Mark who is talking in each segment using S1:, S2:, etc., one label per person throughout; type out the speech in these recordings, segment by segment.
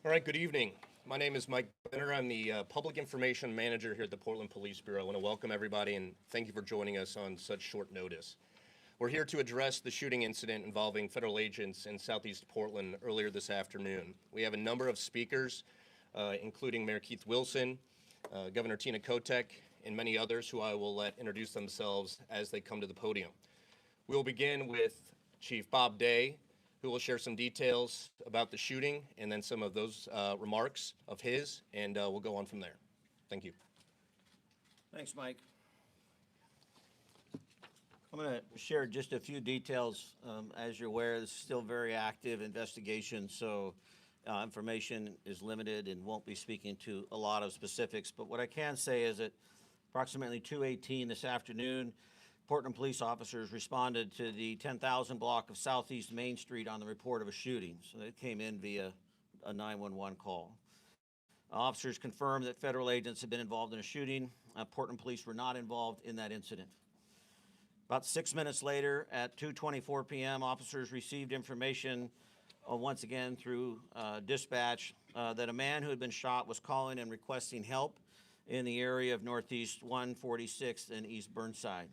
S1: All right, good evening. My name is Mike Benner. I'm the Public Information Manager here at the Portland Police Bureau. I want to welcome everybody and thank you for joining us on such short notice. We're here to address the shooting incident involving federal agents in Southeast Portland earlier this afternoon. We have a number of speakers, including Mayor Keith Wilson, Governor Tina Kotek, and many others who I will let introduce themselves as they come to the podium. We'll begin with Chief Bob Day, who will share some details about the shooting and then some of those remarks of his, and we'll go on from there. Thank you.
S2: Thanks, Mike. I'm going to share just a few details. As you're aware, this is still very active investigation, so information is limited and won't be speaking to a lot of specifics. But what I can say is that approximately 2:18 this afternoon, Portland police officers responded to the 10,000 block of Southeast Main Street on the report of a shooting. So they came in via a 911 call. Officers confirmed that federal agents had been involved in a shooting. Portland police were not involved in that incident. About 6 minutes later, at 2:24 p.m., officers received information once again through dispatch that a man who had been shot was calling and requesting help in the area of Northeast 146th and East Burnside.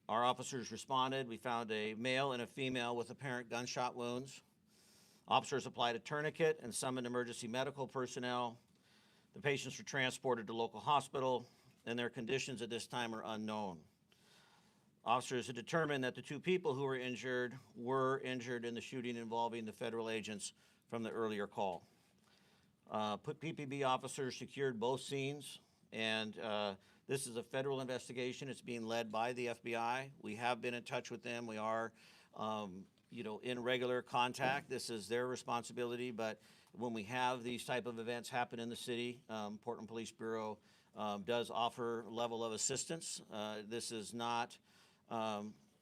S2: Our officers responded. We found a male and a female with apparent gunshot wounds. Officers applied a tourniquet and summoned emergency medical personnel. The patients were transported to local hospital, and their conditions at this time are unknown. Officers had determined that the two people who were injured in the shooting involving the federal agents from the earlier call. PPB officers secured both scenes, and this is a federal investigation. It's being led by the FBI. We have been in touch with them. We are, in regular contact. This is their responsibility, but when we have these type of events happen in the city, Portland Police Bureau does offer level of assistance. This is not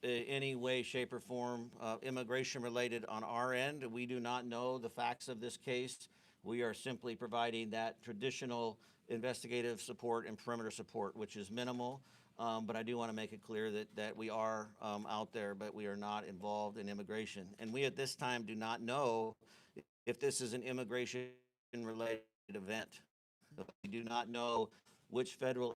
S2: any way, shape, or form immigration related on our end. We do not know the facts of this case. We are simply providing that traditional investigative support and perimeter support, which is minimal, but I do want to make it clear that we are out there, but we are not involved in immigration. And we at this time do not know if this is an immigration-related event. We do not know which federal,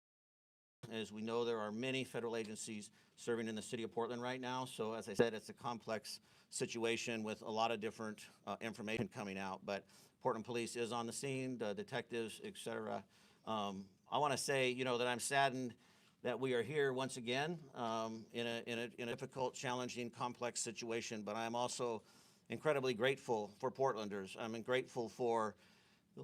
S2: as we know there are many federal agencies serving in the city of Portland right now, so as I said, it's a complex situation with a lot of different information coming out, but Portland Police is on the scene, the detectives, et cetera. I want to say, that I'm saddened that we are here once again in a difficult, challenging, complex situation, but I'm also incredibly grateful for Portlanders. I'm grateful for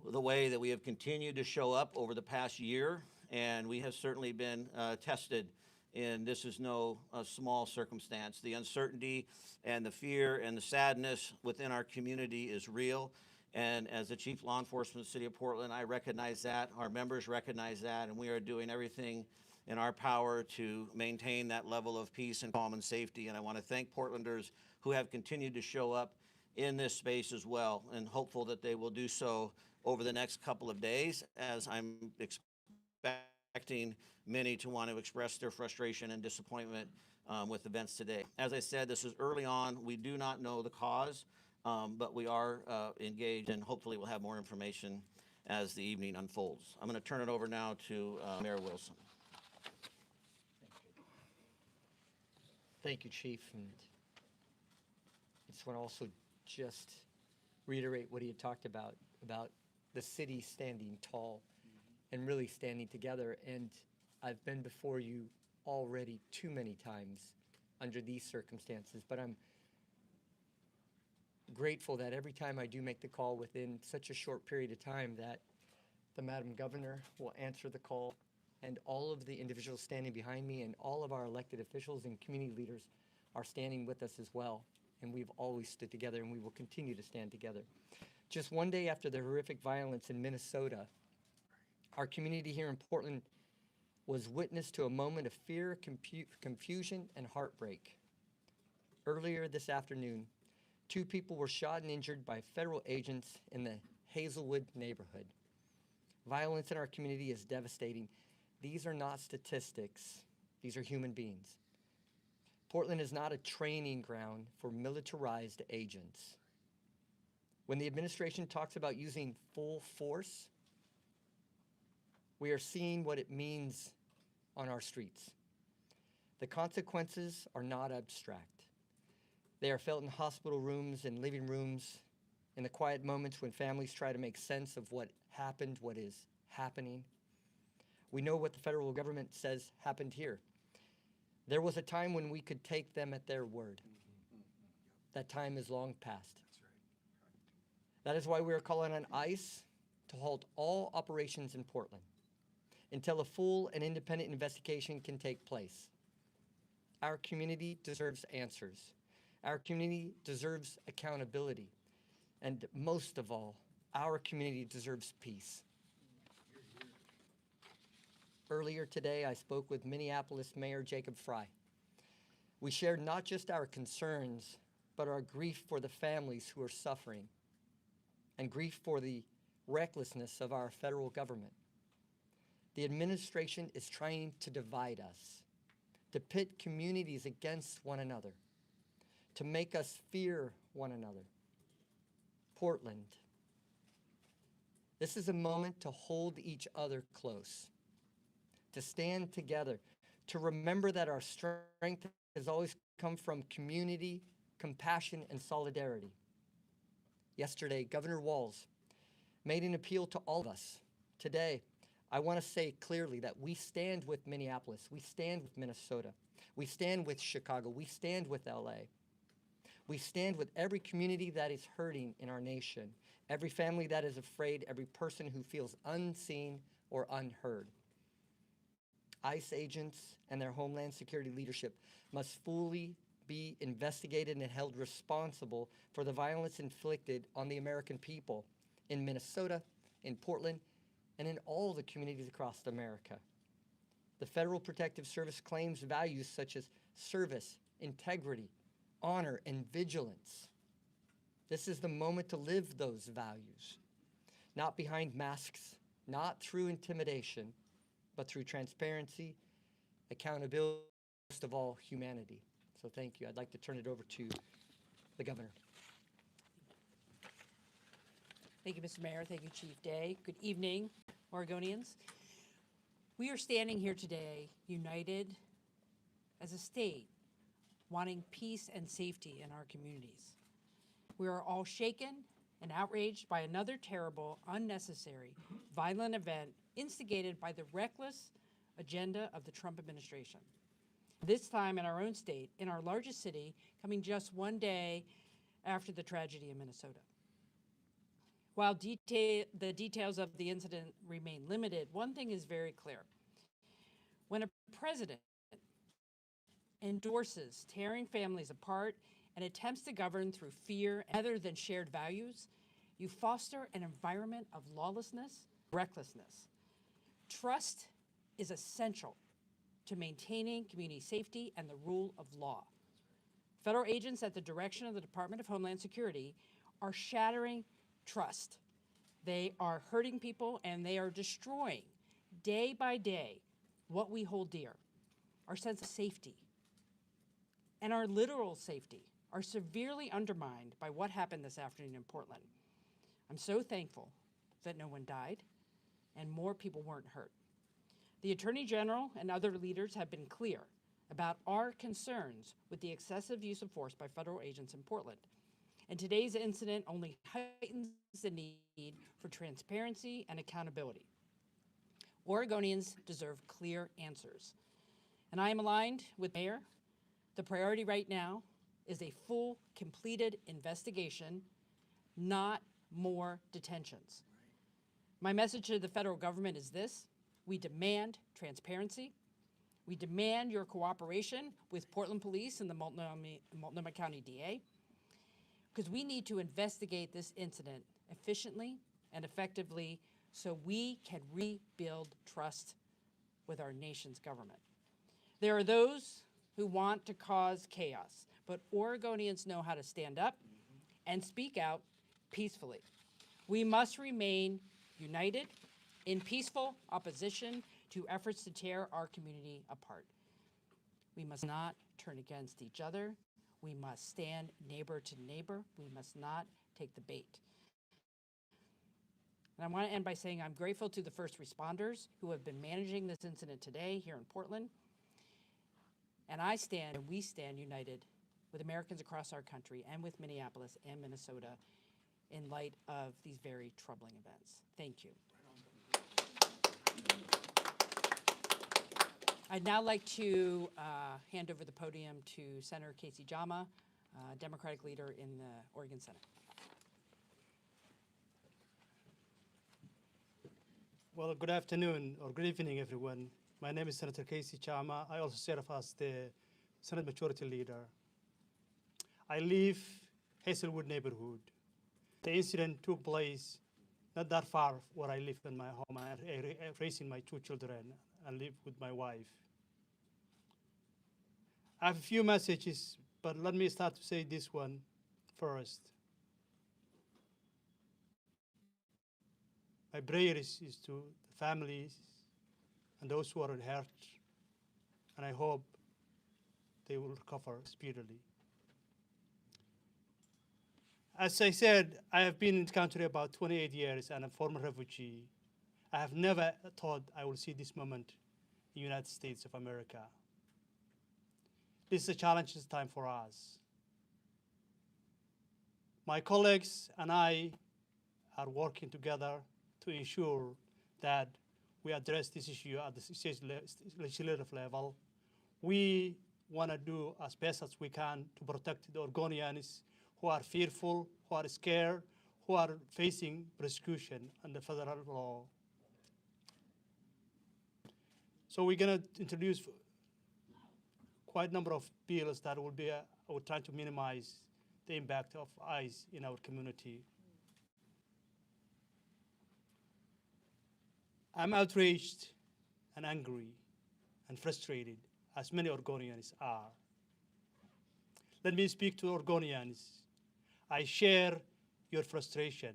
S2: the way that we have continued to show up over the past year, and we have certainly been tested, and this is no small circumstance. The uncertainty and the fear and the sadness within our community is real. And as the Chief Law Enforcement of the City of Portland, I recognize that, our members recognize that, and we are doing everything in our power to maintain that level of peace and calm and safety. And I want to thank Portlanders who have continued to show up in this space as well, and hopeful that they will do so over the next couple of days, as I'm expecting many to want to express their frustration and disappointment with events today. As I said, this is early on. We do not know the cause. But we are engaged, and hopefully we'll have more information as the evening unfolds. I'm going to turn it over now to Mayor Wilson.
S3: Thank you, Chief. And I just want to also just reiterate what he had talked about the city standing tall and really standing together. And I've been before you already too many times under these circumstances, but I'm grateful that every time I do make the call within such a short period of time that the Madam Governor will answer the call, and all of the individuals standing behind me and all of our elected officials and community leaders are standing with us as well. And we've always stood together, and we will continue to stand together. Just one day after the horrific violence in Minnesota, our community here in Portland was witness to a moment of fear, confusion, and heartbreak. Earlier this afternoon, 2 people were shot and injured by federal agents in the Hazelwood neighborhood. Violence in our community is devastating. These are not statistics. These are human beings. Portland is not a training ground for militarized agents. When the administration talks about using full force, we are seeing what it means on our streets. The consequences are not abstract. They are felt in hospital rooms and living rooms, in the quiet moments when families try to make sense of what happened, what is happening. We know what the federal government says happened here. There was a time when we could take them at their word. That time is long past. That is why we are calling on ICE to halt all operations in Portland until a full and independent investigation can take place. Our community deserves answers. Our community deserves accountability. And most of all, our community deserves peace. Earlier today, I spoke with Minneapolis Mayor Jacob Frey. We shared not just our concerns, but our grief for the families who are suffering and grief for the recklessness of our federal government. The administration is trying to divide us, to pit communities against one another, to make us fear one another. Portland, this is a moment to hold each other close, to stand together, to remember that our strength has always come from community, compassion, and solidarity. Yesterday, Governor Walz made an appeal to all of us. Today, I want to say clearly that we stand with Minneapolis, we stand with Minnesota, we stand with Chicago, we stand with LA. We stand with every community that is hurting in our nation, every family that is afraid, every person who feels unseen or unheard. ICE agents and their Homeland Security leadership must fully be investigated and held responsible for the violence inflicted on the American people in Minnesota, in Portland, and in all the communities across America. The Federal Protective Service claims values such as service, integrity, honor, and vigilance. This is the moment to live those values, not behind masks, not through intimidation, but through transparency, accountability, most of all, humanity. So thank you. I'd like to turn it over to the governor.
S4: Thank you, Mr. Mayor. Thank you, Chief Day. Good evening, Oregonians. We are standing here today united as a state, wanting peace and safety in our communities. We are all shaken and outraged by another terrible, unnecessary, violent event instigated by the reckless agenda of the Trump administration. This time in our own state, in our largest city, coming just one day after the tragedy in Minnesota. While the details of the incident remain limited, one thing is very clear. When a president endorses tearing families apart and attempts to govern through fear rather than shared values, you foster an environment of lawlessness, recklessness. Trust is essential to maintaining community safety and the rule of law. Federal agents at the direction of the Department of Homeland Security are shattering trust. They are hurting people and they are destroying day by day what we hold dear, our sense of safety, and our literal safety are severely undermined by what happened this afternoon in Portland. I'm so thankful that no one died and more people weren't hurt. The Attorney General and other leaders have been clear about our concerns with the excessive use of force by federal agents in Portland. And today's incident only heightens the need for transparency and accountability. Oregonians deserve clear answers. And I am aligned with Mayor. The priority right now is a full, completed investigation, not more detentions. My message to the federal government is this: we demand transparency. We demand your cooperation with Portland Police and the Multnomah County DA, because we need to investigate this incident efficiently and effectively so we can rebuild trust with our nation's government. There are those who want to cause chaos, but Oregonians know how to stand up and speak out peacefully. We must remain united in peaceful opposition to efforts to tear our community apart. We must not turn against each other. We must stand neighbor to neighbor. We must not take the bait. And I want to end by saying I'm grateful to the first responders who have been managing this incident today here in Portland. And we stand united with Americans across our country and with Minneapolis and Minnesota in light of these very troubling events. Thank you. I'd now like to hand over the podium to Senator Casey Jama, Democratic leader in the Oregon Senate.
S5: Well, good afternoon or good evening, everyone. My name is Senator Casey Jama. I also serve as the Senate Majority Leader. I live Hazelwood neighborhood. The incident took place not that far where I live in my home. I'm raising my 2 children and live with my wife. I have a few messages, but let me start to say this one first. My prayer is to the families and those who are hurt, and I hope they will recover speedily. As I said, I have been in the country about 28 years and a former refugee. I have never thought I will see this moment in the United States of America. This is a challenging time for us. My colleagues and I are working together to ensure that we address this issue at the state legislative level. We want to do as best as we can to protect the Oregonians who are fearful, who are scared, who are facing persecution under federal law. So we're going to introduce quite a number of bills that will try to minimize the impact of ICE in our community. I'm outraged and angry and frustrated, as many Oregonians are. Let me speak to Oregonians. I share your frustration.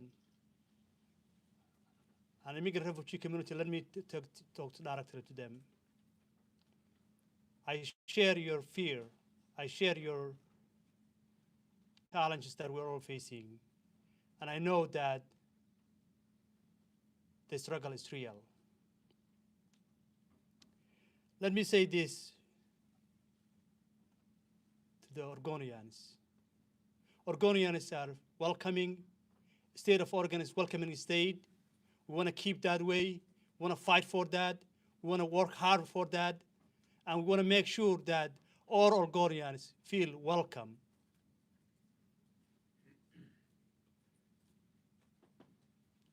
S5: And immigrant refugee community, let me talk directly to them. I share your fear. I share your challenges that we're all facing. And I know that the struggle is real. Let me say this to the Oregonians. Oregonians are welcoming. State of Oregon is welcoming state. We want to keep that way. We want to fight for that. We want to work hard for that. And we want to make sure that all Oregonians feel welcome.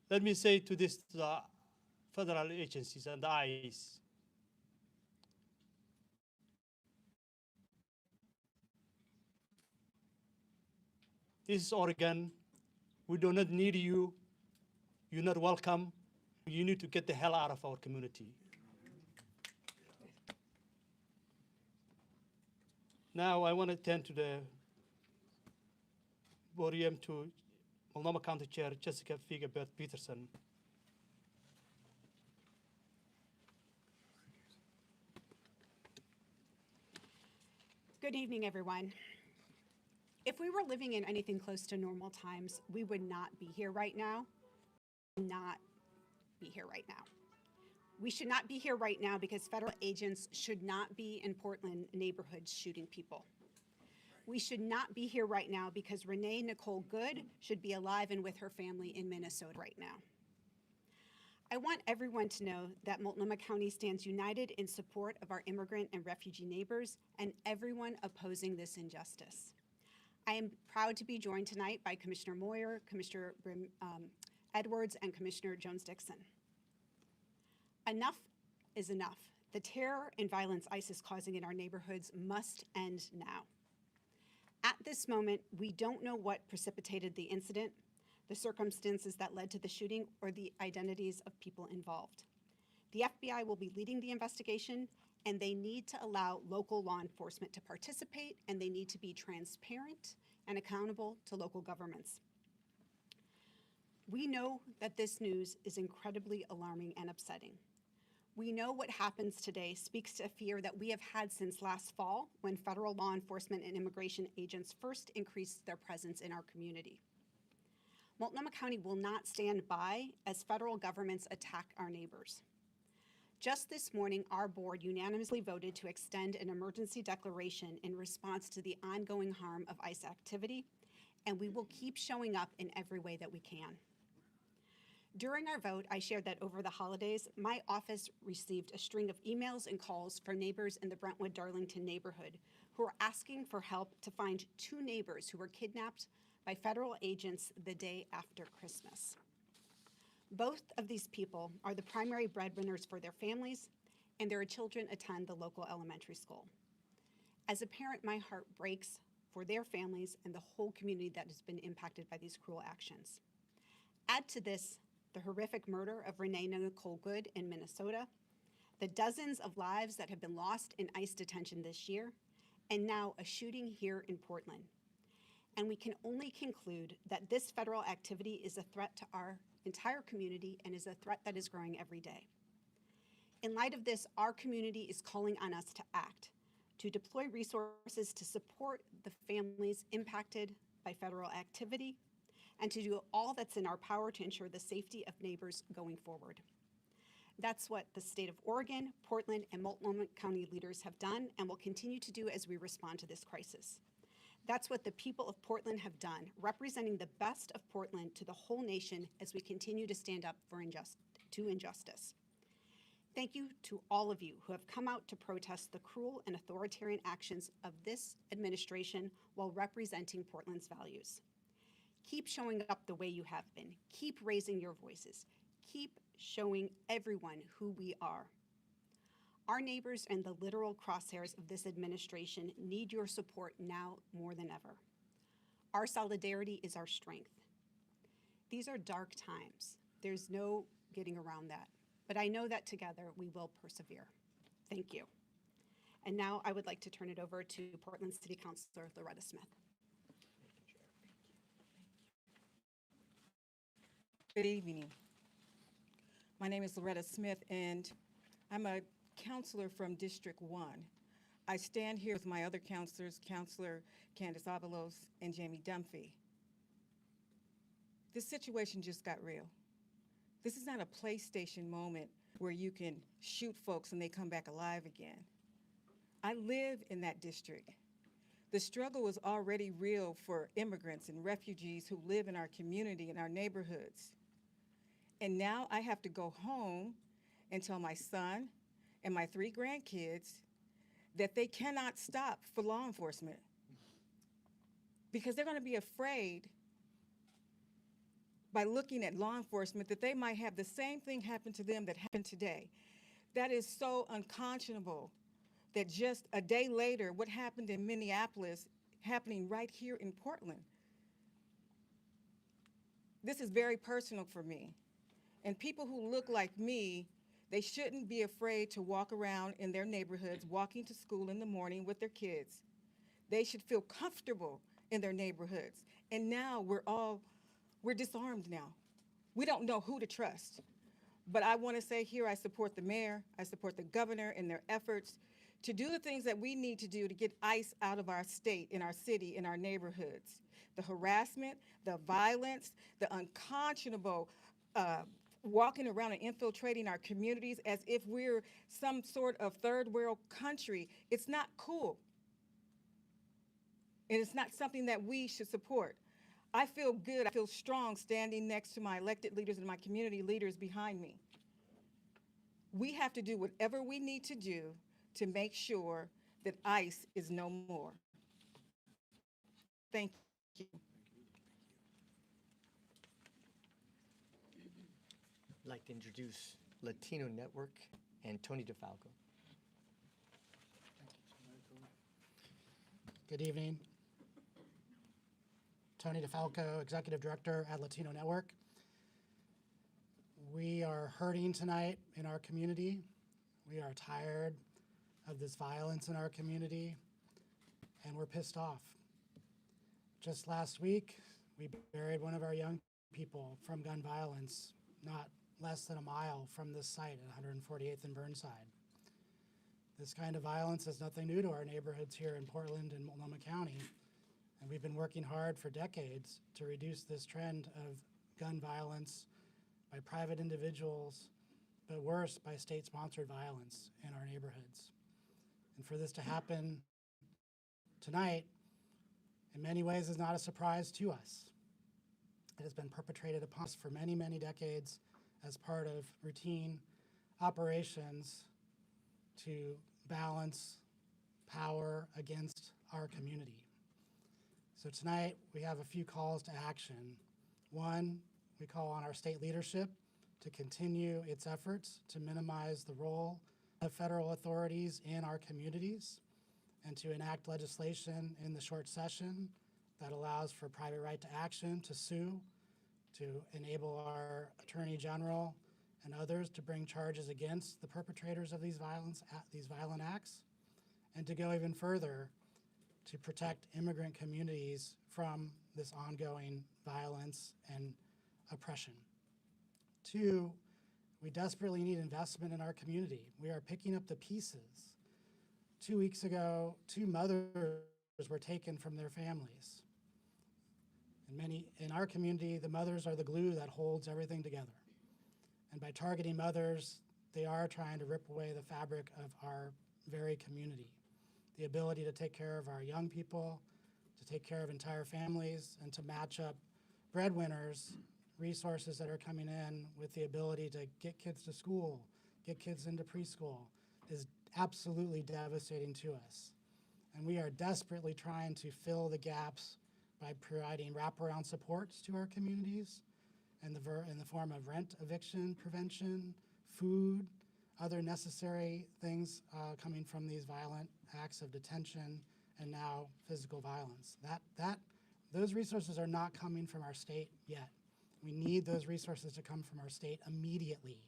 S5: Let me say to this to the federal agencies and the ICE. This is Oregon. We do not need you. You're not welcome. You need to get the hell out of our community. Now I want to turn to the podium to Multnomah County Chair Jessica Figa-Peterson.
S6: Good evening, everyone. If we were living in anything close to normal times, we would not be here right now. We should not be here right now because federal agents should not be in Portland neighborhoods shooting people. We should not be here right now because Renee Nicole Good should be alive and with her family in Minnesota right now. I want everyone to know that Multnomah County stands united in support of our immigrant and refugee neighbors and everyone opposing this injustice. I am proud to be joined tonight by Commissioner Moyer, Commissioner Edwards, and Commissioner Jones-Dixon. Enough is enough. The terror and violence ICE is causing in our neighborhoods must end now. At this moment, we don't know what precipitated the incident, the circumstances that led to the shooting, or the identities of people involved. The FBI will be leading the investigation, and they need to allow local law enforcement to participate, and they need to be transparent and accountable to local governments. We know that this news is incredibly alarming and upsetting. We know what happens today speaks to a fear that we have had since last fall when federal law enforcement and immigration agents first increased their presence in our community. Multnomah County will not stand by as federal governments attack our neighbors. Just this morning, our board unanimously voted to extend an emergency declaration in response to the ongoing harm of ICE activity, and we will keep showing up in every way that we can. During our vote, I shared that over the holidays, my office received a string of emails and calls from neighbors in the Brentwood-Darlington neighborhood who are asking for help to find 2 neighbors who were kidnapped by federal agents the day after Christmas. Both of these people are the primary breadwinners for their families, and their children attend the local elementary school. As a parent, my heart breaks for their families and the whole community that has been impacted by these cruel actions. Add to this the horrific murder of Renee Nicole Good in Minnesota, the dozens of lives that have been lost in ICE detention this year, and now a shooting here in Portland. And we can only conclude that this federal activity is a threat to our entire community and is a threat that is growing every day. In light of this, our community is calling on us to act, to deploy resources to support the families impacted by federal activity, and to do all that's in our power to ensure the safety of neighbors going forward. That's what the state of Oregon, Portland, and Multnomah County leaders have done and will continue to do as we respond to this crisis. That's what the people of Portland have done, representing the best of Portland to the whole nation as we continue to stand up for injustice. Thank you to all of you who have come out to protest the cruel and authoritarian actions of this administration while representing Portland's values. Keep showing up the way you have been. Keep raising your voices. Keep showing everyone who we are. Our neighbors and the literal crosshairs of this administration need your support now more than ever. Our solidarity is our strength. These are dark times. There's no getting around that. But I know that together we will persevere. Thank you. And now I would like to turn it over to Portland City Councilor Loretta Smith.
S7: Good evening. My name is Loretta Smith, and I'm a counselor from District 1. I stand here with my other counselors, Counselor Candace Avalos and Jamie Dunphy. This situation just got real. This is not a PlayStation moment where you can shoot folks and they come back alive again. I live in that district. The struggle is already real for immigrants and refugees who live in our community and our neighborhoods. And now I have to go home and tell my son and my 3 grandkids that they cannot stop for law enforcement because they're going to be afraid by looking at law enforcement that they might have the same thing happen to them that happened today. That is so unconscionable that just a day later, what happened in Minneapolis happening right here in Portland. This is very personal for me. And people who look like me, they shouldn't be afraid to walk around in their neighborhoods, walking to school in the morning with their kids. They should feel comfortable in their neighborhoods. And now we're disarmed now. We don't know who to trust. But I want to say here, I support the mayor, I support the governor in their efforts to do the things that we need to do to get ICE out of our state, in our city, in our neighborhoods. The harassment, the violence, the unconscionable walking around and infiltrating our communities as if we're some sort of third world country. It's not cool. And it's not something that we should support. I feel good, I feel strong standing next to my elected leaders and my community leaders behind me. We have to do whatever we need to do to make sure that ICE is no more. Thank you.
S3: I'd like to introduce Latino Network and Tony DeFalco.
S8: Good evening. Tony DeFalco, Executive Director at Latino Network. We are hurting tonight in our community. We are tired of this violence in our community, and we're pissed off. Just last week, we buried one of our young people from gun violence, not less than a mile from this site at 148th and Burnside. This kind of violence is nothing new to our neighborhoods here in Portland and Multnomah County, and we've been working hard for decades to reduce this trend of gun violence by private individuals, but worse, by state-sponsored violence in our neighborhoods. And for this to happen tonight, in many ways, is not a surprise to us. It has been perpetrated upon us for many, many decades as part of routine operations to balance power against our community. So tonight, we have a few calls to action. One, we call on our state leadership to continue its efforts to minimize the role of federal authorities in our communities and to enact legislation in the short session that allows for private right to action, to sue, to enable our Attorney General and others to bring charges against the perpetrators of these violent acts, and to go even further to protect immigrant communities from this ongoing violence and oppression. Two, we desperately need investment in our community. We are picking up the pieces. 2 weeks ago, 2 mothers were taken from their families. In our community, the mothers are the glue that holds everything together. And by targeting mothers, they are trying to rip away the fabric of our very community. The ability to take care of our young people, to take care of entire families, and to match up breadwinners, resources that are coming in with the ability to get kids to school, get kids into preschool, is absolutely devastating to us. And we are desperately trying to fill the gaps by providing wraparound supports to our communities in the form of rent eviction prevention, food, other necessary things coming from these violent acts of detention and now physical violence. Those resources are not coming from our state yet. We need those resources to come from our state immediately.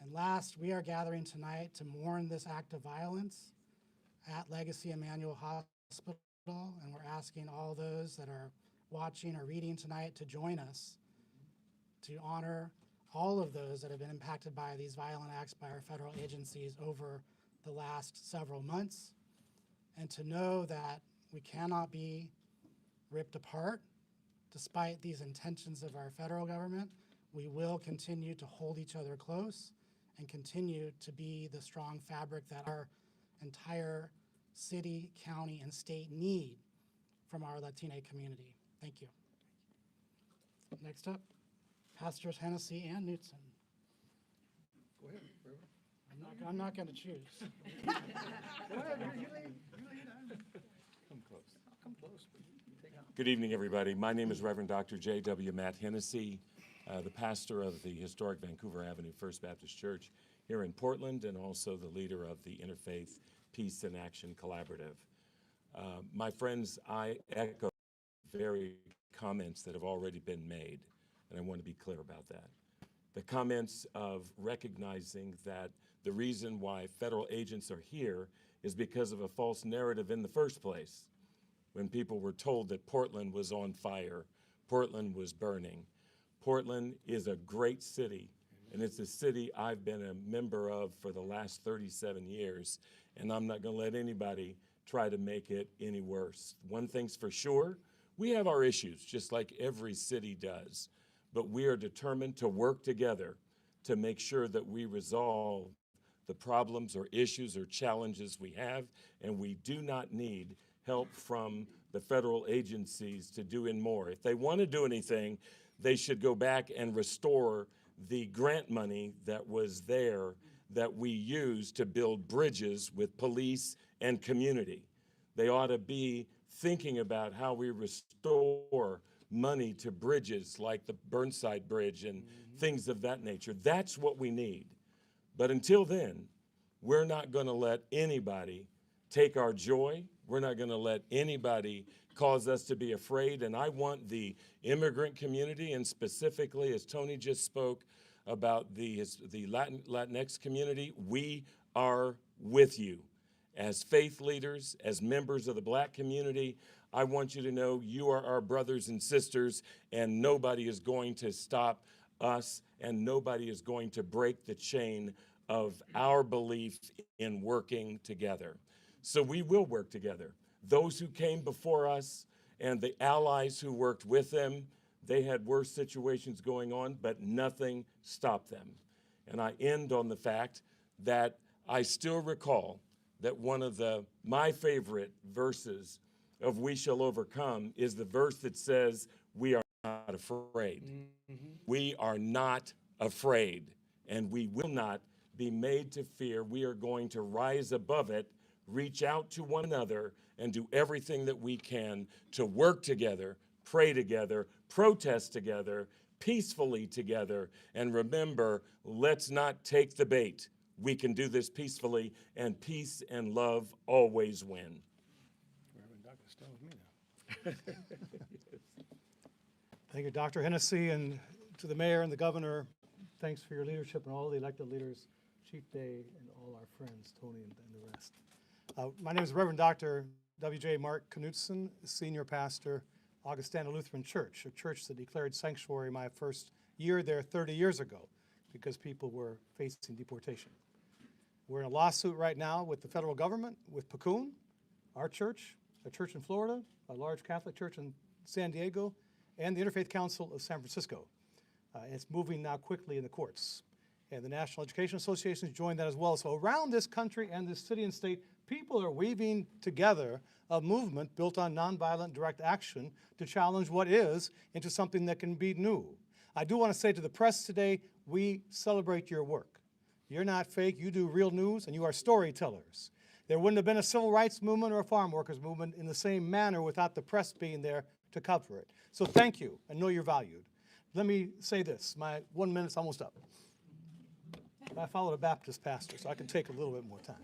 S8: And last, we are gathering tonight to mourn this act of violence at Legacy Emmanuel Hospital, and we're asking all those that are watching or reading tonight to join us to honor all of those that have been impacted by these violent acts by our federal agencies over the last several months, and to know that we cannot be ripped apart despite these intentions of our federal government. We will continue to hold each other close and continue to be the strong fabric that our entire city, county, and state need from our Latina community. Thank you. Next up, Pastors Hennessy and Knutson.
S9: Go ahead, Reverend.
S8: I'm not going to choose.
S9: Go ahead, you lead. Come close. I'll come close. But take out.
S10: Good evening, everybody. My name is Reverend Dr. J.W. Matt Hennessy, the pastor of the historic Vancouver Avenue First Baptist Church here in Portland, and also the leader of the Interfaith Peace and Action Collaborative. My friends, I echo very comments that have already been made, and I want to be clear about that. The comments of recognizing that the reason why federal agents are here is because of a false narrative in the first place. When people were told that Portland was on fire, Portland was burning. Portland is a great city, and it's a city I've been a member of for the last 37 years, and I'm not going to let anybody try to make it any worse. One thing's for sure, we have our issues, just like every city does, but we are determined to work together to make sure that we resolve the problems or issues or challenges we have, and we do not need help from the federal agencies to do in more. If they want to do anything, they should go back and restore the grant money that was there that we used to build bridges with police and community. They ought to be thinking about how we restore money to bridges like the Burnside Bridge and things of that nature. That's what we need. But until then, we're not going to let anybody take our joy. We're not going to let anybody cause us to be afraid. And I want the immigrant community, and specifically, as Tony just spoke about the Latinx community, we are with you. As faith leaders, as members of the Black community, I want you to know you are our brothers and sisters, and nobody is going to stop us, and nobody is going to break the chain of our belief in working together. So we will work together. Those who came before us and the allies who worked with them, They had worse situations going on, but nothing stopped them. And I end on the fact that I still recall that one of my favorite verses of We Shall Overcome is the verse that says, we are not afraid. We are not afraid, and we will not be made to fear. We are going to rise above it, reach out to one another, and do everything that we can to work together, pray together, protest together, peacefully together, and remember, let's not take the bait. We can do this peacefully, and peace and love always win.
S9: Reverend Doctor, stay with me now.
S5: Thank you, Dr. Hennessy, and to the mayor and the governor, thanks for your leadership and all the elected leaders, Chief Day, and all our friends, Tony and the rest. My name is Reverend Dr. W.J. Mark Knutson, Senior Pastor, Augustana Lutheran Church, a church that declared sanctuary my first year there 30 years ago because people were facing deportation. We're in a lawsuit right now with the federal government, with Pacun, our church, a church in Florida, a large Catholic church in San Diego, and the Interfaith Council of San Francisco. It's moving now quickly in the courts. And the National Education Association has joined that as well. So around this country and this city and state, people are weaving together a movement built on nonviolent direct action to challenge what is into something that can be new. I do want to say to the press today, we celebrate your work. You're not fake, you do real news, and you are storytellers. There wouldn't have been a civil rights movement or a farm workers movement in the same manner without the press being there to cover it. So thank you, and know you're valued. Let me say this, my 1 minute's almost up. I followed a Baptist pastor, so I can take a little bit more time.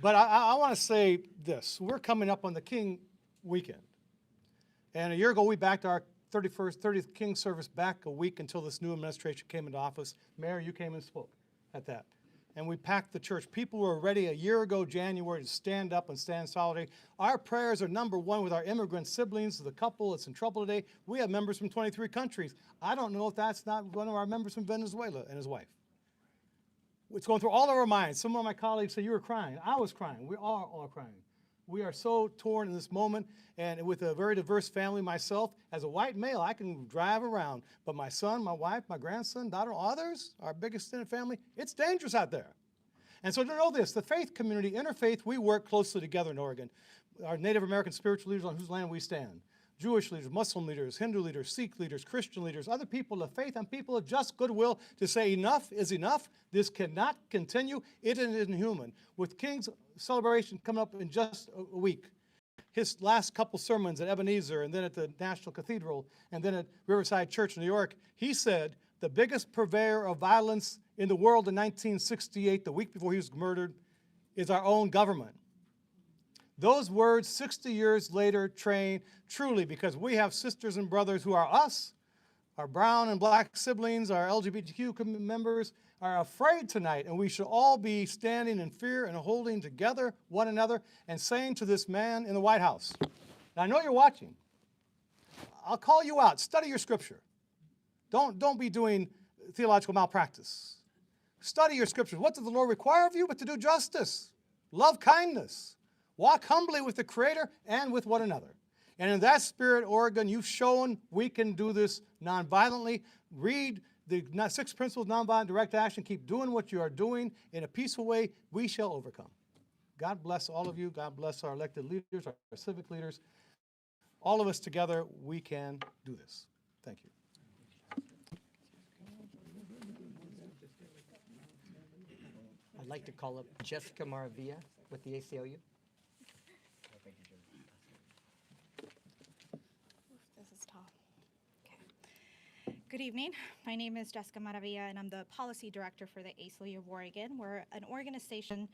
S5: But I want to say this. We're coming up on the King weekend. And a year ago, we backed our 30th King service back a week until this new administration came into office. Mayor, you came and spoke at that. And we packed the church. People were ready a year ago, January, to stand up and stand solidarity. Our prayers are number one with our immigrant siblings, the couple that's in trouble today. We have members from 23 countries. I don't know if that's not one of our members from Venezuela and his wife. It's going through all of our minds. Some of my colleagues say, you were crying. I was crying. We are all crying. We are so torn in this moment, and with a very diverse family myself, as a white male, I can drive around, but my son, my wife, my grandson, daughter, others, our biggest extended family, it's dangerous out there. And so to know this, the faith community, interfaith, we work closely together in Oregon. Our Native American spiritual leaders on whose land we stand, Jewish leaders, Muslim leaders, Hindu leaders, Sikh leaders, Christian leaders, other people of faith and people of just goodwill to say enough is enough. This cannot continue. It is inhuman. With King's celebration coming up in just a week, his last couple sermons at Ebenezer and then at the National Cathedral and then at Riverside Church in New York, he said the biggest purveyor of violence in the world in 1968, the week before he was murdered, is our own government. Those words 60 years later train truly because we have sisters and brothers who are us, our brown and black siblings, our LGBTQ members are afraid tonight, and we should all be standing in fear and holding together one another and saying to this man in the White House, and I know you're watching, I'll call you out, study your scripture. Don't be doing theological malpractice. Study your scriptures. What does the Lord require of you but to do justice, love kindness, walk humbly with the Creator and with one another. And in that spirit, Oregon, you've shown we can do this nonviolently. Read the 6 principles of nonviolent direct action. Keep doing what you are doing in a peaceful way. We shall overcome. God bless all of you. God bless our elected leaders, our civic leaders. All of us together, we can do this. Thank you.
S3: I'd like to call up Jessica Maravilla with the ACLU.
S11: This is tall. Okay. Good evening. My name is Jessica Maravilla, and I'm the Policy Director for the ACLU of Oregon. We're an organization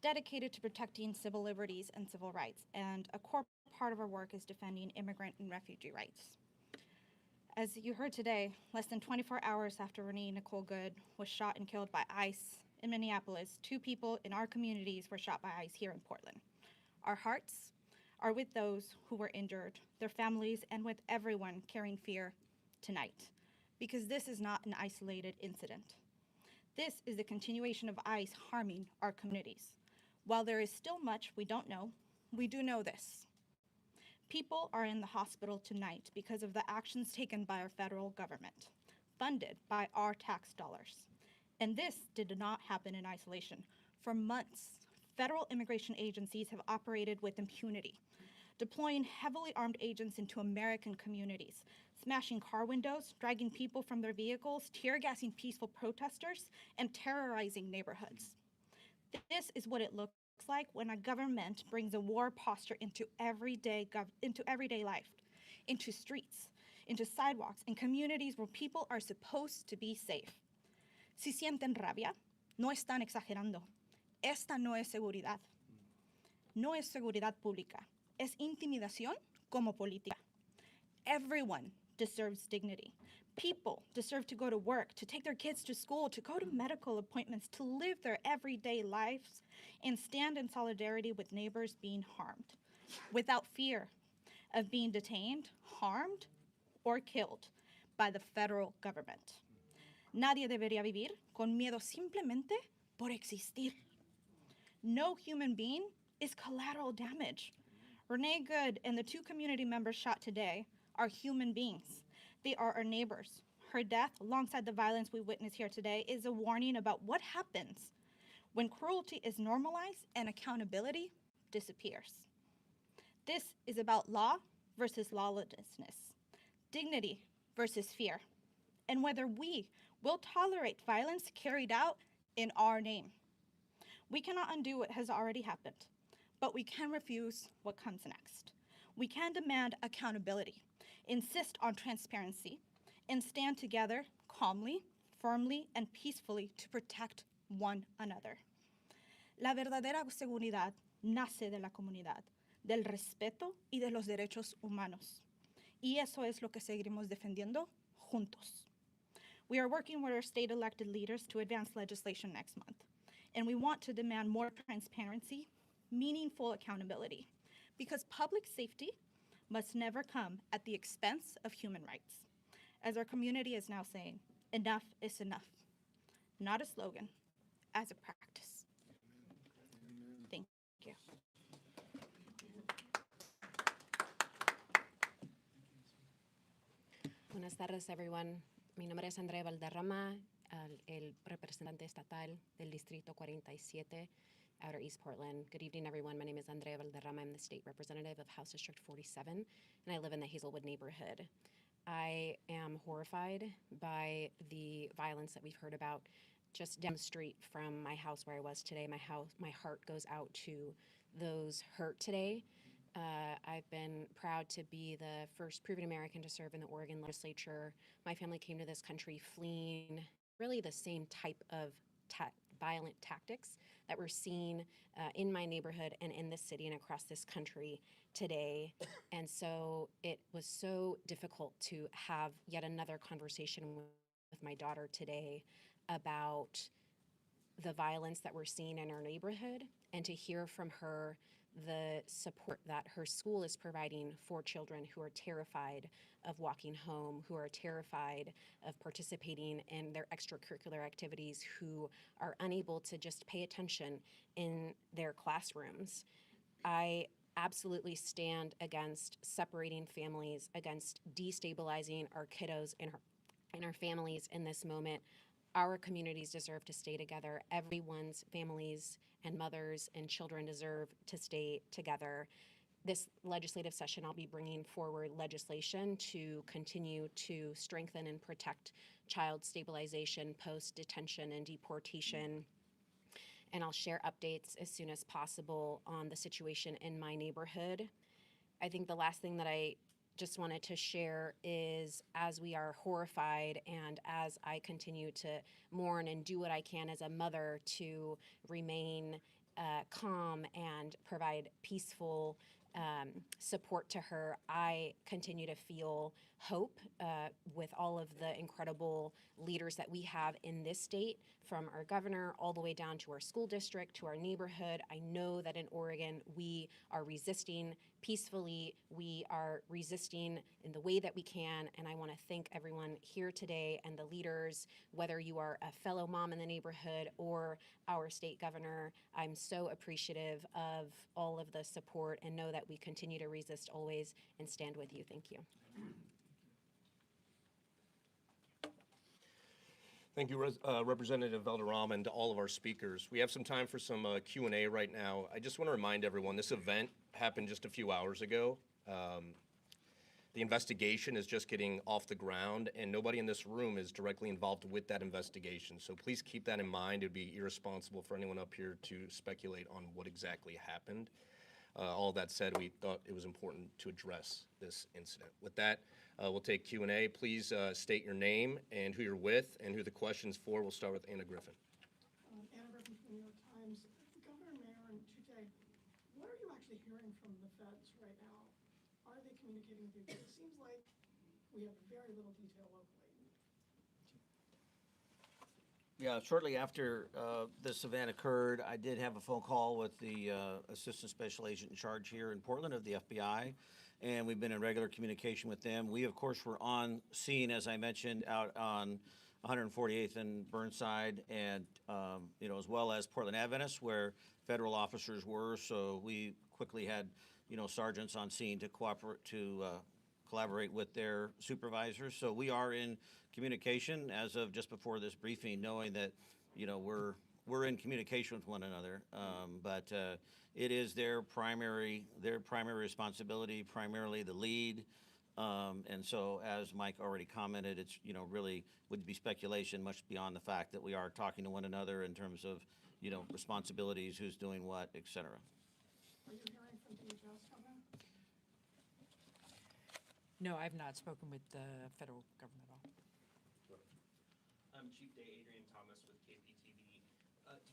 S11: dedicated to protecting civil liberties and civil rights, and a core part of our work is defending immigrant and refugee rights. As you heard today, less than 24 hours after Renee Nicole Good was shot and killed by ICE in Minneapolis, 2 people in our communities were shot by ICE here in Portland. Our hearts are with those who were injured, their families, and with everyone carrying fear tonight, because this is not an isolated incident. This is the continuation of ICE harming our communities. While there is still much we don't know, we do know this. People are in the hospital tonight because of the actions taken by our federal government, funded by our tax dollars. And this did not happen in isolation. For months, federal immigration agencies have operated with impunity, deploying heavily armed agents into American communities, smashing car windows, dragging people from their vehicles, tear gassing peaceful protesters, and terrorizing neighborhoods. This is what it looks like when a government brings a war posture into everyday life, into streets, into sidewalks, and communities where people are supposed to be safe. Si sienten rabia, no están exagerando. Esta no es seguridad. No es seguridad pública. Es intimidación como política. Everyone deserves dignity. People deserve to go to work, to take their kids to school, to go to medical appointments, to live their everyday lives, and stand in solidarity with neighbors being harmed, without fear of being detained, harmed, or killed by the federal government. Nadie debería vivir con miedo simplemente por existir. No human being is collateral damage. Renee Good and the 2 community members shot today are human beings. They are our neighbors. Her death, alongside the violence we witness here today, is a warning about what happens when cruelty is normalized and accountability disappears. This is about law versus lawlessness, dignity versus fear, and whether we will tolerate violence carried out in our name. We cannot undo what has already happened, but we can refuse what comes next. We can demand accountability, insist on transparency, and stand together calmly, firmly, and peacefully to protect one another. La verdadera seguridad nace de la comunidad, del respeto y de los derechos humanos. Y eso es lo que seguiremos defendiendo juntos. We are working with our state elected leaders to advance legislation next month, and we want to demand more transparency, meaningful accountability, because public safety must never come at the expense of human rights. As our community is now saying, enough is enough. Not a slogan, as a practice. Thank you.
S12: Buenas tardes, everyone. Mi nombre es Andrea Valderrama, el representante estatal del Distrito 47, Outer East Portland. Good evening, everyone. My name is Andrea Valderrama. I'm the state representative of House District 47, and I live in the Hazelwood neighborhood. I am horrified by the violence that we've heard about just down the street from my house where I was today. My heart goes out to those hurt today. I've been proud to be the first proven American to serve in the Oregon legislature. My family came to this country fleeing really the same type of violent tactics that we're seeing in my neighborhood and in this city and across this country today. And so it was so difficult to have yet another conversation with my daughter today about the violence that we're seeing in our neighborhood, and to hear from her the support that her school is providing for children who are terrified of walking home, who are terrified of participating in their extracurricular activities, who are unable to just pay attention in their classrooms. I absolutely stand against separating families, against destabilizing our kiddos and our families in this moment. Our communities deserve to stay together. Everyone's families and mothers and children deserve to stay together. This legislative session, I'll be bringing forward legislation to continue to strengthen and protect child stabilization, post-detention and deportation. And I'll share updates as soon as possible on the situation in my neighborhood. I think the last thing that I just wanted to share is, as we are horrified and as I continue to mourn and do what I can as a mother to remain calm and provide peaceful support to her, I continue to feel hope with all of the incredible leaders that we have in this state, from our governor all the way down to our school district, to our neighborhood. I know that in Oregon, we are resisting peacefully. We are resisting in the way that we can, and I want to thank everyone here today and the leaders, whether you are a fellow mom in the neighborhood or our state governor. I'm so appreciative of all of the support and know that we continue to resist always and stand with you. Thank you.
S1: Thank you, Representative Valderrama, and to all of our speakers. We have some time for some Q&A right now. I just want to remind everyone, this event happened just a few hours ago. The investigation is just getting off the ground, and nobody in this room is directly involved with that investigation. So please keep that in mind. It would be irresponsible for anyone up here to speculate on what exactly happened. All that said, we thought it was important to address this incident. With that, we'll take Q&A. Please state your name and who you're with and who the question's for. We'll start with Anna Griffin.
S13: Anna Griffin from the New York Times. Governor Mayor and Tutte, what are you actually hearing from the feds right now? Are they communicating with you? Because it seems like we have very little detail locally.
S2: Yeah, shortly after this event occurred, I did have a phone call with the Assistant Special Agent in charge here in Portland of the FBI, and we've been in regular communication with them. We, of course, were on scene, as I mentioned, out on 148th and Burnside, and as well as Portland Adventist, where federal officers were. So we quickly had, sergeants on scene to collaborate with their supervisors. So we are in communication as of just before this briefing, knowing that, we're in communication with one another. But it is their primary responsibility, primarily the lead. And so, as Mike already commented, it's, really would be speculation much beyond the fact that we are talking to one another in terms of, responsibilities, who's doing what, et cetera.
S13: Are you hearing from DHS, Governor?
S4: No, I've not spoken with the federal government at all.
S14: I'm Chief Day Adrian Thomas with KPTV.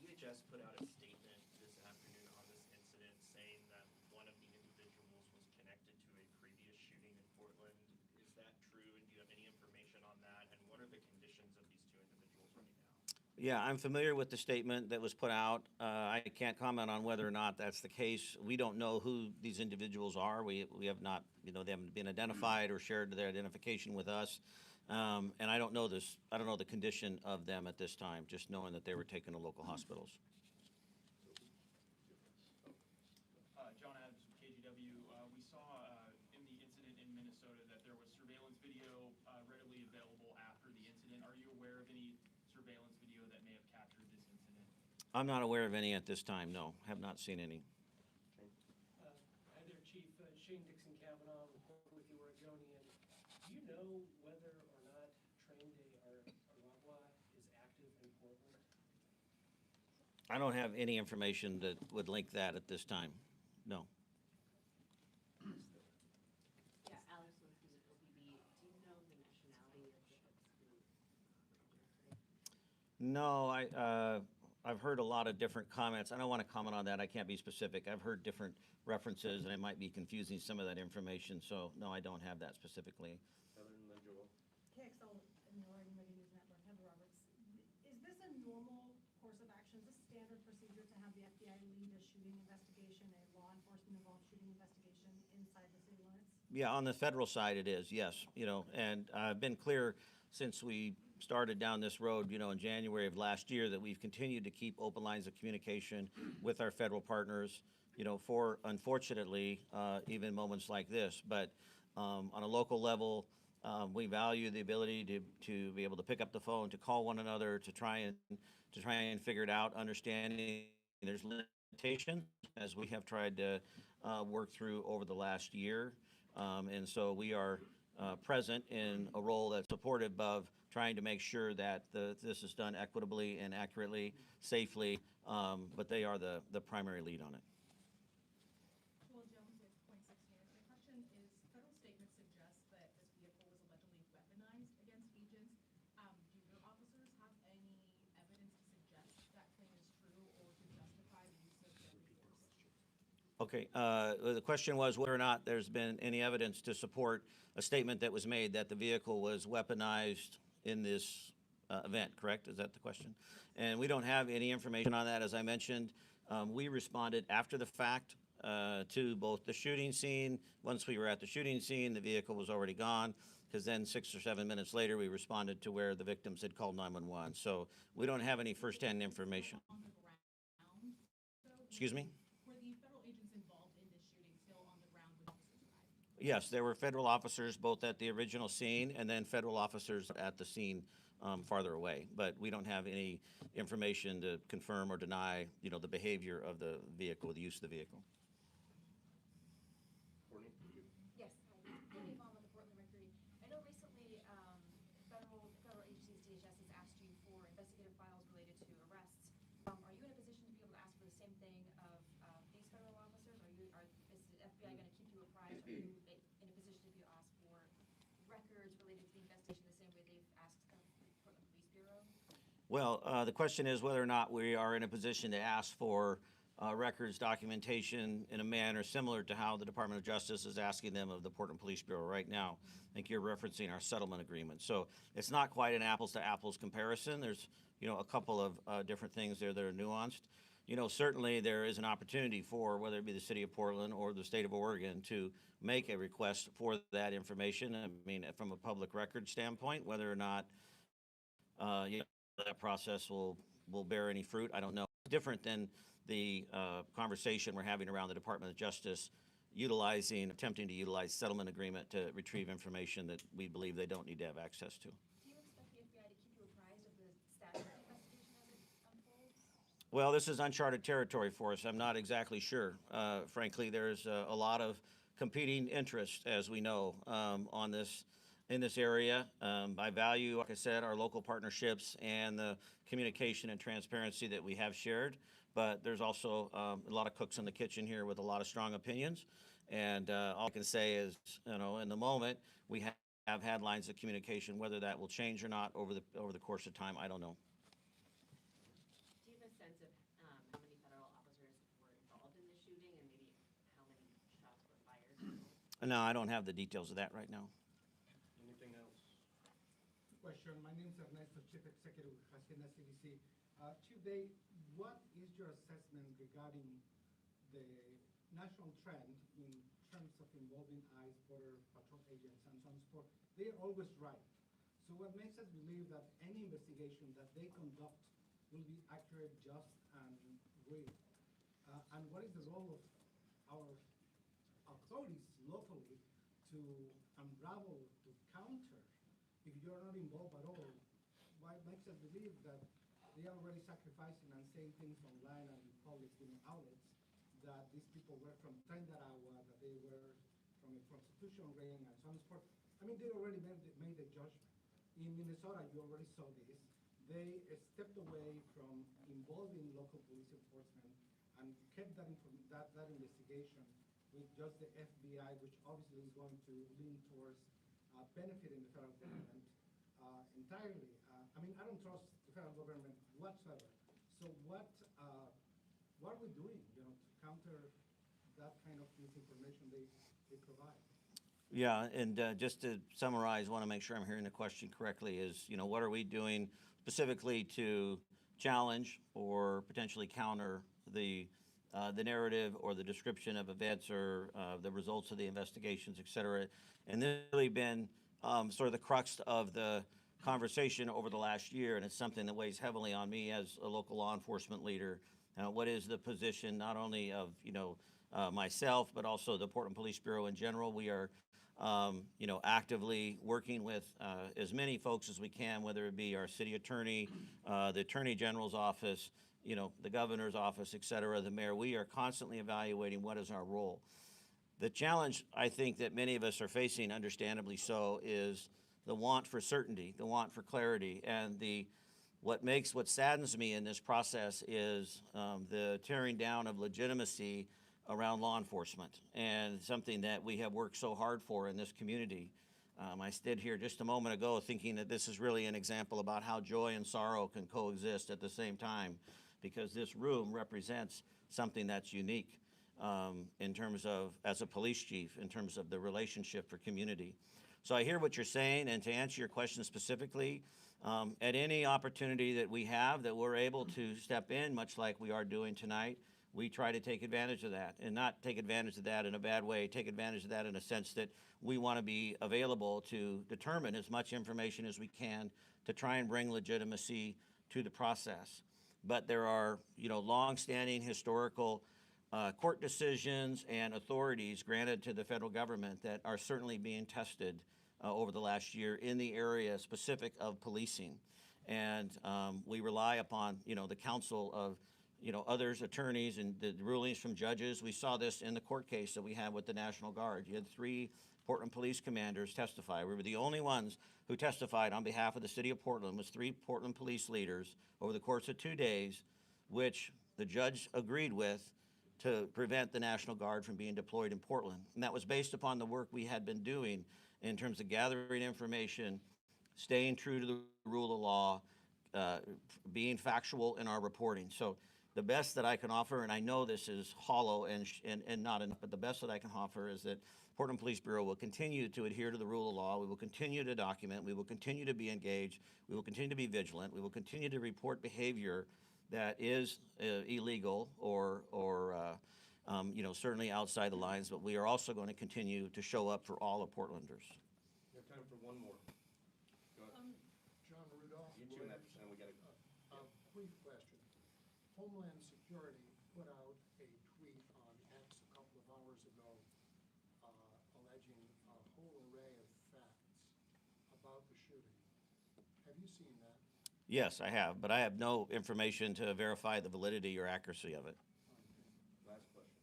S14: DHS put out a statement this afternoon on this incident saying that one of the individuals was connected to a previous shooting in Portland. Is that true, and do you have any information on that? And what are the conditions of these two individuals right now?
S2: Yeah, I'm familiar with the statement that was put out. I can't comment on whether or not that's the case. We don't know who these individuals are. We have not, they haven't been identified or shared their identification with us. And I don't know the condition of them at this time, just knowing that they were taken to local hospitals.
S15: John Adams from KGW. We saw in the incident in Minnesota that there was surveillance video readily available after the incident. Are you aware of any surveillance video that may have captured this incident?
S2: I'm not aware of any at this time, no. Have not seen any.
S16: Hi there, Chief. Shane Dixon Kavanaugh, reporting with the Oregonian. Do you know whether or not Train Day Aragua is active in Portland?
S2: I don't have any information that would link that at this time, no.
S12: Yeah, Alex with the OPB. Do you know the nationality of the
S2: No, I've heard a lot of different comments. I don't want to comment on that. I can't be specific. I've heard different references, and it might be confusing some of that information. So, no, I don't have that specifically.
S13: KXL in the Oregon Media News Network, Heather Roberts. Is this a normal course of action? Is this standard procedure to have the FBI lead a shooting investigation, a law enforcement involved shooting investigation inside the city limits?
S2: Yeah, on the federal side it is, yes. And I've been clear since we started down this road, in January of last year, that we've continued to keep open lines of communication with our federal partners, for, unfortunately, even moments like this. But on a local level, we value the ability to be able to pick up the phone, to call one another, to try and figure it out, understanding there's limitations, as we have tried to work through over the last year. And so we are present in a role that's supportive of trying to make sure that this is done equitably and accurately, safely, but they are the primary lead on it.
S17: Well, Jones with Point 6 News. My question is, federal statements suggest that this vehicle was allegedly weaponized against agents. Do your officers have any evidence to suggest that claim is true or to justify the use of deadly force?
S2: Okay, the question was whether or not there's been any evidence to support a statement that was made that the vehicle was weaponized in this event, correct? Is that the question? And we don't have any information on that. As I mentioned, we responded after the fact to both the shooting scene. Once we were at the shooting scene, the vehicle was already gone, because then 6 or 7 minutes later, we responded to where the victims had called 911. So we don't have any firsthand information. Excuse me?
S17: Were the federal agents involved in this shooting still on the ground with officers?
S2: Yes, there were federal officers both at the original scene and then federal officers at the scene farther away. But we don't have any information to confirm or deny, the behavior of the vehicle, the use of the vehicle.
S17: Yes, hi. Courtney Vaughn with the Portland Mercury. I know recently federal agencies, DHS, has asked you for investigative files related to arrests. Are you in a position to be able to ask for the same thing of these federal officers? Is the FBI going to keep you apprised? Are you in a position to be asked for records related to the investigation the same way they've asked the Portland Police Bureau?
S2: Well, the question is whether or not we are in a position to ask for records, documentation in a manner similar to how the Department of Justice is asking them of the Portland Police Bureau right now. I think you're referencing our settlement agreement. So it's not quite an apples to apples comparison. There's, a couple of different things there that are nuanced. Certainly there is an opportunity for, whether it be the city of Portland or the state of Oregon, to make a request for that information. I mean, from a public record standpoint, whether or not, that process will bear any fruit, I don't know. Different than the conversation we're having around the Department of Justice attempting to utilize settlement agreement to retrieve information that we believe they don't need to have access to.
S17: Do you expect the FBI to keep you apprised of the status of the investigation as it unfolds?
S2: Well, this is uncharted territory for us. I'm not exactly sure. Frankly, there's a lot of competing interests, as we know, in this area. I value, like I said, our local partnerships and the communication and transparency that we have shared. But there's also a lot of cooks in the kitchen here with a lot of strong opinions. And all I can say is, in the moment, we have had lines of communication. Whether that will change or not over the course of time, I don't know.
S12: Do you have a sense of how many federal officers were involved in the shooting and maybe how many shots were fired?
S2: No, I don't have the details of that right now.
S1: Anything else?
S18: Question. My name is Ernesto, Chief Executive with Hacienda CDC. Today, what is your assessment regarding the national trend in terms of involving ICE, Border Patrol agents, and so on and so forth? They are always right. So what makes us believe that any investigation that they conduct will be accurate, just, and real? And what is the role of our authorities locally to unravel, to counter, if you're not involved at all? What makes us believe that they are already sacrificing and saying things online and in public outlets that these people were from Tren de Aragua, that they were from a prostitution ring, and so on and so forth? I mean, they already made the judgment. In Minnesota, you already saw this. They stepped away from involving local police enforcement and kept that investigation with just the FBI, which obviously is going to lean towards benefiting the federal government entirely. I mean, I don't trust the federal government whatsoever. So what are we doing, to counter that kind of misinformation they provide?
S2: Yeah, and just to summarize, I want to make sure I'm hearing the question correctly, is, what are we doing specifically to challenge or potentially counter the narrative or the description of events or the results of the investigations, et cetera. And this has really been sort of the crux of the conversation over the last year, and it's something that weighs heavily on me as a local law enforcement leader. What is the position not only of myself, but also the Portland Police Bureau in general? We are actively working with as many folks as we can, whether it be our city attorney, the Attorney General's office, the governor's office, et cetera, the mayor. We are constantly evaluating what is our role. The challenge I think that many of us are facing, understandably so, is the want for certainty, the want for clarity, and what saddens me in this process is the tearing down of legitimacy around law enforcement, and something that we have worked so hard for in this community. I stood here just a moment ago thinking that this is really an example about how joy and sorrow can coexist at the same time, because this room represents something that's unique in terms of, as a police chief, in terms of the relationship for community. So I hear what you're saying, and to answer your question specifically, at any opportunity that we have that we're able to step in, much like we are doing tonight, we try to take advantage of that, and not take advantage of that in a bad way, take advantage of that in a sense that we want to be available to determine as much information as we can to try and bring legitimacy to the process. But there are, long-standing historical court decisions and authorities granted to the federal government that are certainly being tested over the last year in the area specific of policing. And we rely upon, the counsel of, others, attorneys, and the rulings from judges. We saw this in the court case that we had with the National Guard. You had 3 Portland police commanders testify. We were the only ones who testified on behalf of the city of Portland, was 3 Portland police leaders over the course of 2 days, which the judge agreed with to prevent the National Guard from being deployed in Portland. And that was based upon the work we had been doing in terms of gathering information, staying true to the rule of law, being factual in our reporting. So the best that I can offer, and I know this is hollow and not enough, but the best that I can offer is that Portland Police Bureau will continue to adhere to the rule of law. We will continue to document. We will continue to be engaged. We will continue to be vigilant. We will continue to report behavior that is illegal or certainly outside the lines, but we are also going to continue to show up for all of Portlanders.
S1: We have time for one more. Go ahead.
S19: John Rudolph.
S1: You two, and then we got
S19: A brief question. Homeland Security put out a tweet on X a couple of hours ago alleging a whole array of facts about the shooting. Have you seen that?
S2: Yes, I have, but I have no information to verify the validity or accuracy of it.
S1: Last question.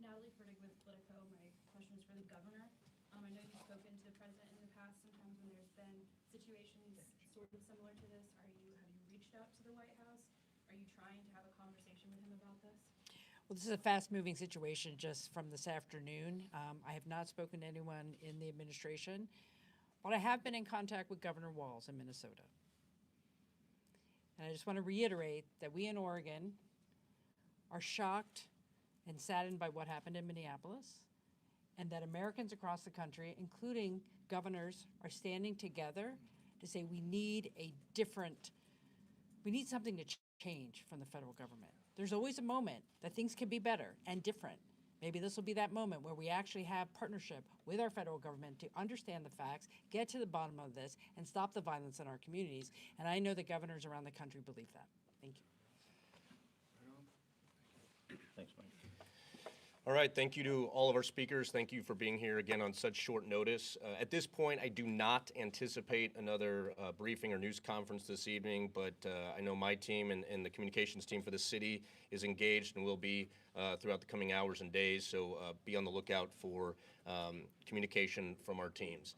S17: Natalie Fertig with Politico. My question is for the governor. I know you've spoken to the president in the past, sometimes when there's been situations sort of similar to this. Have you reached out to the White House? Are you trying to have a conversation with him about this?
S4: Well, this is a fast-moving situation just from this afternoon. I have not spoken to anyone in the administration, but I have been in contact with Governor Walz in Minnesota. And I just want to reiterate that we in Oregon are shocked and saddened by what happened in Minneapolis, and that Americans across the country, including governors, are standing together to say we need something to change from the federal government. There's always a moment that things can be better and different. Maybe this will be that moment where we actually have partnership with our federal government to understand the facts, get to the bottom of this, and stop the violence in our communities. And I know that governors around the country believe that. Thank you.
S2: Thanks, Mike.
S1: All right, thank you to all of our speakers. Thank you for being here again on such short notice. At this point, I do not anticipate another briefing or news conference this evening, but I know my team and the communications team for the city is engaged and will be throughout the coming hours and days, so be on the lookout for communication from our teams.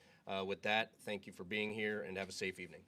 S1: With that, thank you for being here and have a safe evening.